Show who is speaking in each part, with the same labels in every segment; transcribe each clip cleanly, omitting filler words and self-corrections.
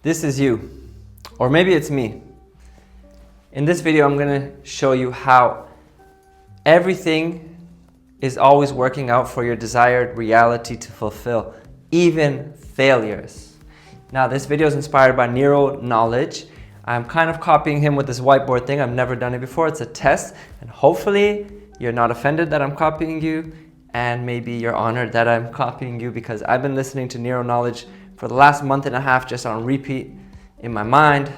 Speaker 1: This is you, or maybe it's me. In this video, I'm gonna show you how everything is always working out for your desired reality to fulfill, even failures. Now, this video is inspired by Neuro Knowledge. I'm kind of copying him with this whiteboard thing. I've never done it before. It's a test, and hopefully you're not offended that I'm copying you, and maybe you're honored that I'm copying you, because I've been listening to Neuro Knowledge for the last month and a half just on repeat in my mind.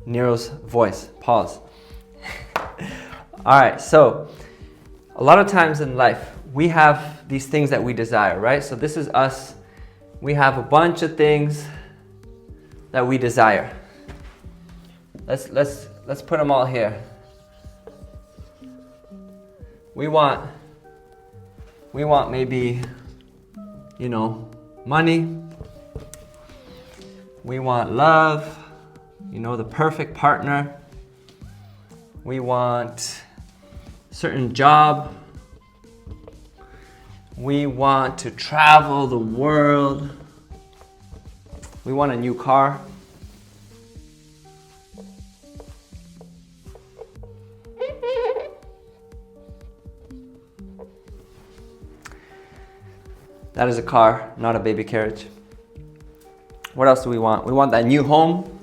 Speaker 1: Nero's voice. Pause. All right, so a lot of times in life, we have these things that we desire, right? So this is us. We have a bunch of things that we desire. Let's put them all here. We want maybe, money. We want love, the perfect partner. We want a certain job. We want to travel the world. We want a new car. That is a car, not a baby carriage. What else do we want? We want that new home.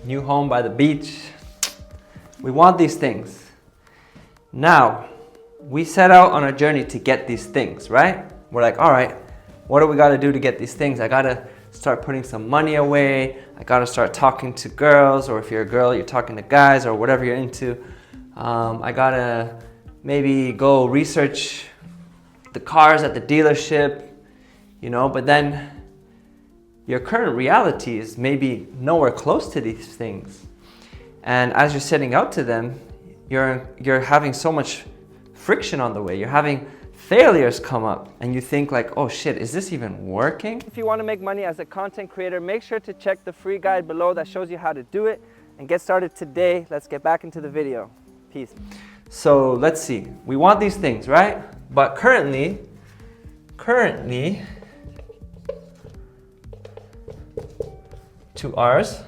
Speaker 1: New home by the beach. We want these things. Now, we set out on a journey to get these things, right? We're like, all right, what do we got to do to get these things? I got to start putting some money away. I got to start talking to girls, or if you're a girl, you're talking to guys, or whatever you're into. I got to maybe go research the cars at the dealership, but then your current reality is maybe nowhere close to these things. And as you're setting out to them, you're having so much friction on the way. You're having failures come up, and you think like, oh shit, is this even working? If you want to make money as a content creator, make sure to check the free guide below that shows you how to do it, and get started today. Let's get back into the video. Peace. So let's see, we want these things, right? But currently, to ours,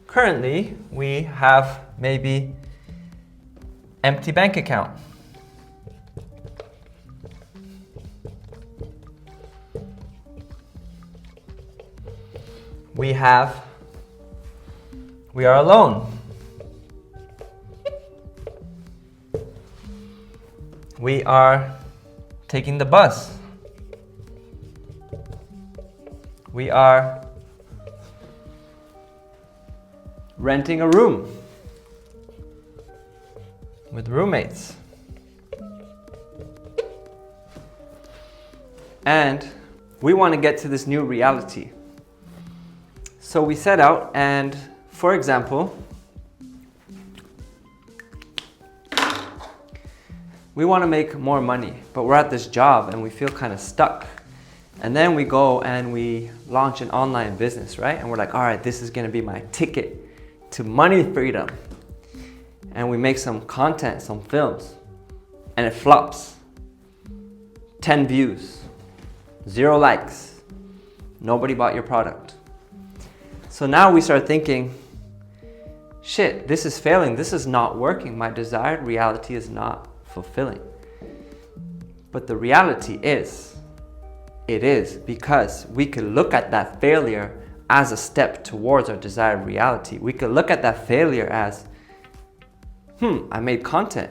Speaker 1: currently we have maybe empty bank account. We are alone. We are taking the bus. We are renting a room with roommates. And we want to get to this new reality. So we set out, and for example, we want to make more money, but we're at this job and we feel kind of stuck. And then we go and we launch an online business, right? And we're like, all right, this is going to be my ticket to money freedom. And we make some content, some films, and it flops. 10 views, 0 likes, nobody bought your product. So now we start thinking, shit, this is failing. This is not working. My desired reality is not fulfilling. But the reality is, it is, because we could look at that failure as a step towards our desired reality. We could look at that failure as, I made content.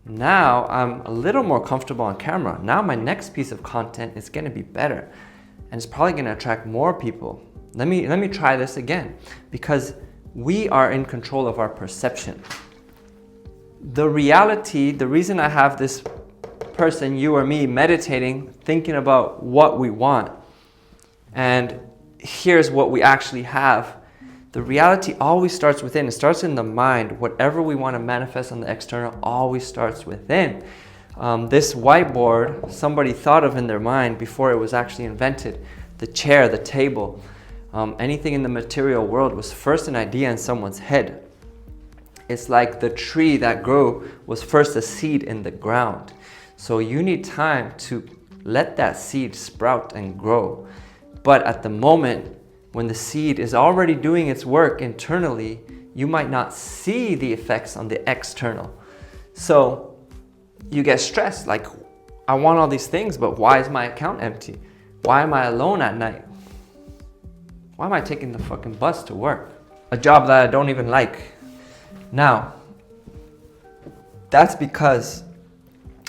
Speaker 1: Now I'm a little more comfortable on camera. Now my next piece of content is going to be better, and it's probably going to attract more people. Let me try this again, because we are in control of our perception. The reality, the reason I have this person, you or me, meditating, thinking about what we want, and here's what we actually have. The reality always starts within. It starts in the mind. Whatever we want to manifest on the external always starts within. This whiteboard, somebody thought of in their mind before it was actually invented. The chair, the table, anything in the material world was first an idea in someone's head. It's like the tree that grew was first a seed in the ground. So you need time to let that seed sprout and grow. But at the moment, when the seed is already doing its work internally, you might not see the effects on the external. So you get stressed, like, I want all these things, but why is my account empty? Why am I alone at night? Why am I taking the fucking bus to work? A job that I don't even like. Now, that's because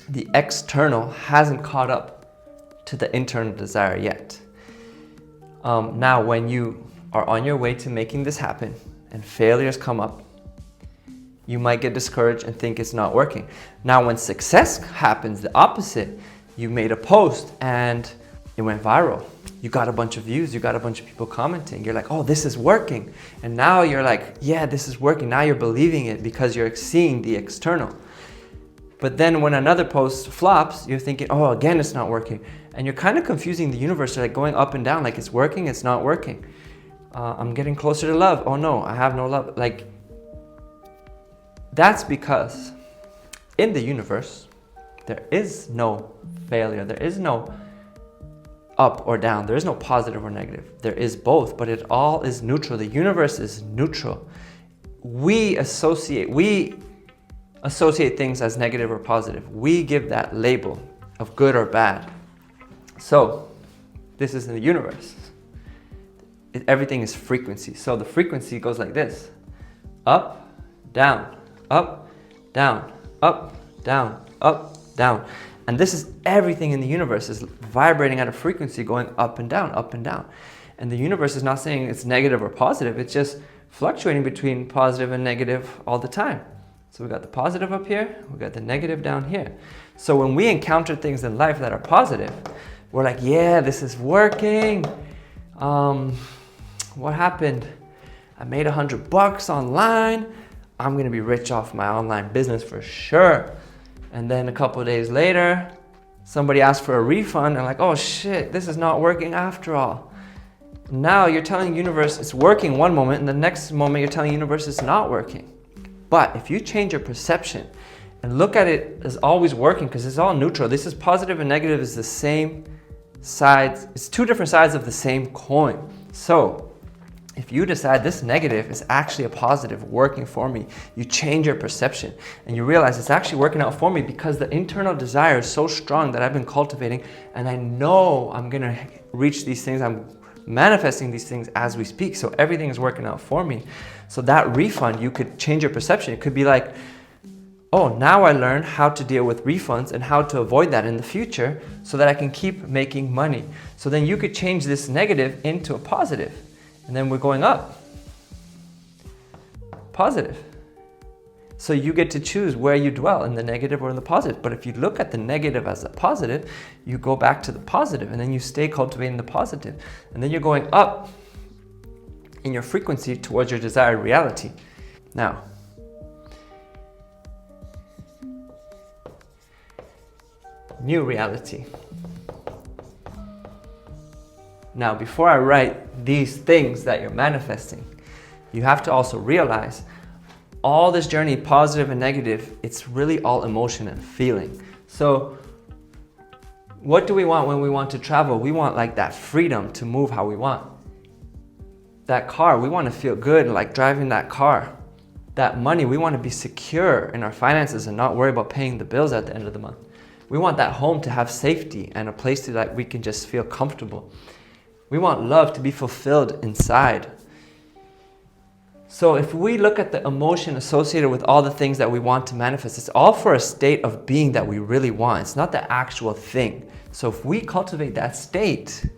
Speaker 1: the external hasn't caught up to the internal desire yet. Now, when you are on your way to making this happen and failures come up, you might get discouraged and think it's not working. Now, when success happens, the opposite, you made a post and it went viral. You got a bunch of views, you got a bunch of people commenting. You're like, oh, this is working. And now you're like, yeah, this is working. Now you're believing it because you're seeing the external. But then when another post flops, you're thinking, oh, again, it's not working. And you're kind of confusing the universe. You're like going up and down, like it's working, it's not working. I'm getting closer to love. Oh no, I have no love. Like, that's because in the universe, there is no failure. There is no up or down. There is no positive or negative. There is both, but it all is neutral. The universe is neutral. We associate things as negative or positive. We give that label of good or bad. So this is in the universe. Everything is frequency. So the frequency goes like this: up, down, up, down, up, down, up, down. And this is everything in the universe is vibrating at a frequency going up and down, up and down. And the universe is not saying it's negative or positive. It's just fluctuating between positive and negative all the time. So we got the positive up here, we got the negative down here. So when we encounter things in life that are positive, we're like, yeah, this is working. What happened? I made $100 online. I'm gonna be rich off my online business for sure. And then a couple of days later, somebody asked for a refund and like, oh shit, this is not working after all. Now you're telling the universe it's working one moment, and the next moment you're telling the universe it's not working. But if you change your perception and look at it as always working, because it's all neutral. This is positive and negative is the same sides. It's two different sides of the same coin. So if you decide this negative is actually a positive working for me, you change your perception and you realize it's actually working out for me because the internal desire is so strong that I've been cultivating, and I know I'm gonna reach these things. I'm manifesting these things as we speak. So everything is working out for me. So that refund, you could change your perception. It could be like, oh, now I learned how to deal with refunds and how to avoid that in the future so that I can keep making money. So then you could change this negative into a positive. And then we're going up. Positive. So you get to choose where you dwell, in the negative or in the positive. But if you look at the negative as a positive, you go back to the positive and then you stay cultivating the positive. And then you're going up in your frequency towards your desired reality. Now, new reality. Now, before I write these things that you're manifesting, you have to also realize all this journey, positive and negative, it's really all emotion and feeling. So what do we want when we want to travel? We want like that freedom to move how we want. That car, we want to feel good like driving that car. That money, we want to be secure in our finances and not worry about paying the bills at the end of the month. We want that home to have safety and a place to like we can just feel comfortable. We want love to be fulfilled inside. So if we look at the emotion associated with all the things that we want to manifest, it's all for a state of being that we really want. It's not the actual thing. So if we cultivate that state,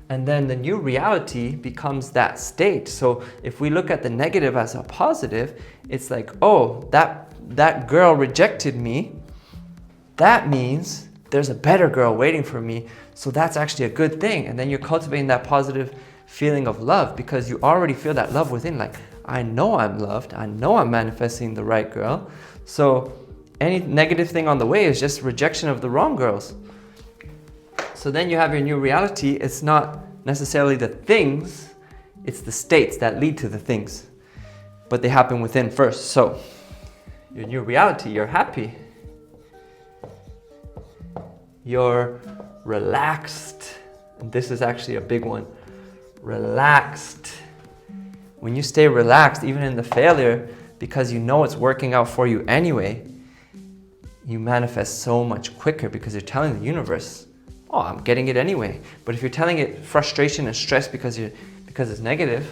Speaker 1: and then the new reality becomes that state. So if we look at the negative as a positive, it's like, oh, that girl rejected me. That means there's a better girl waiting for me. So that's actually a good thing. And then you're cultivating that positive feeling of love because you already feel that love within. Like, I know I'm loved. I know I'm manifesting the right girl. So any negative thing on the way is just rejection of the wrong girls. So then you have your new reality. It's not necessarily the things, it's the states that lead to the things, but they happen within first. So your new reality, you're happy, you're relaxed. And this is actually a big one. Relaxed. When you stay relaxed, even in the failure, because you know it's working out for you anyway, you manifest so much quicker because you're telling the universe, oh, I'm getting it anyway. But if you're telling it frustration and stress because it's negative,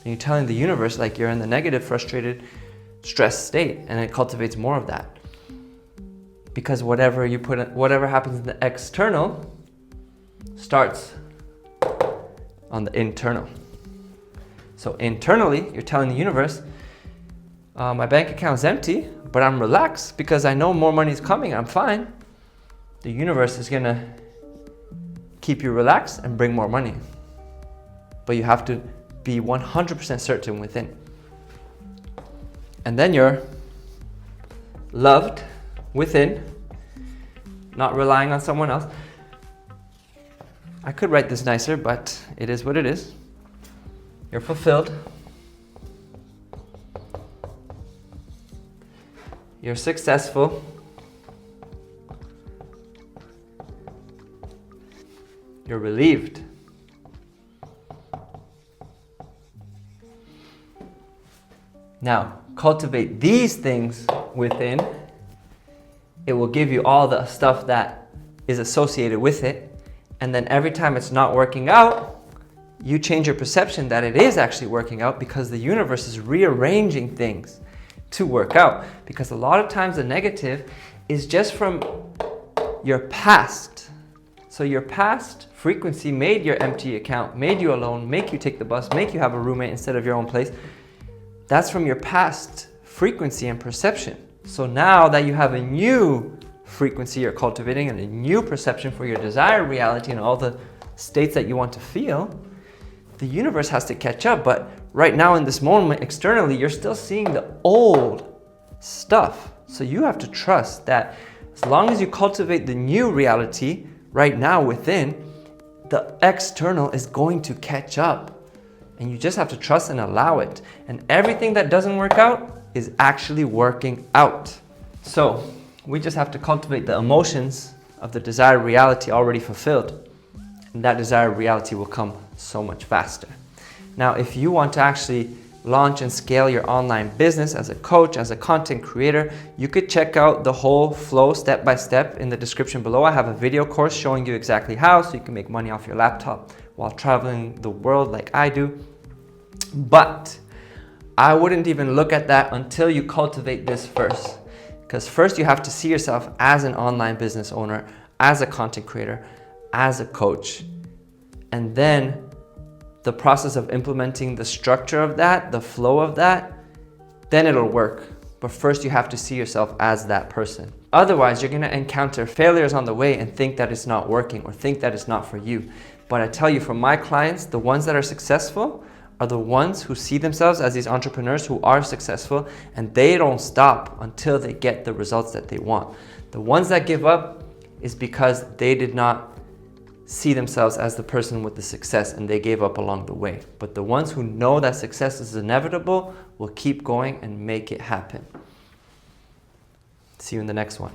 Speaker 1: then you're telling the universe like you're in the negative, frustrated, stressed state, and it cultivates more of that. Because whatever happens in the external starts on the internal. So internally, you're telling the universe, my bank account's empty, but I'm relaxed because I know more money is coming, I'm fine. The universe is gonna keep you relaxed and bring more money. But you have to be 100% certain within. And then you're loved within, not relying on someone else. I could write this nicer, but it is what it is. You're fulfilled. You're successful. You're relieved. Now, cultivate these things within. It will give you all the stuff that is associated with it. And then every time it's not working out, you change your perception that it is actually working out because the universe is rearranging things to work out. Because a lot of times the negative is just from your past. So your past frequency made your empty account, made you alone, make you take the bus, make you have a roommate instead of your own place. That's from your past frequency and perception. So now that you have a new frequency you're cultivating and a new perception for your desired reality and all the states that you want to feel, the universe has to catch up. But right now in this moment, externally, you're still seeing the old stuff. So you have to trust that as long as you cultivate the new reality right now within, the external is going to catch up. And you just have to trust and allow it. And everything that doesn't work out is actually working out. So we just have to cultivate the emotions of the desired reality already fulfilled. And that desired reality will come so much faster. Now, if you want to actually launch and scale your online business as a coach, as a content creator, you could check out the whole flow step by step in the description below. I have a video course showing you exactly how, so you can make money off your laptop while traveling the world like I do. But I wouldn't even look at that until you cultivate this first. Because first you have to see yourself as an online business owner, as a content creator, as a coach. And then the process of implementing the structure of that, the flow of that, then it'll work. But first you have to see yourself as that person. Otherwise, you're gonna encounter failures on the way and think that it's not working or think that it's not for you. But I tell you, from my clients, the ones that are successful are the ones who see themselves as these entrepreneurs who are successful, and they don't stop until they get the results that they want. The ones that give up is because they did not see themselves as the person with the success and they gave up along the way. But the ones who know that success is inevitable will keep going and make it happen. See you in the next one.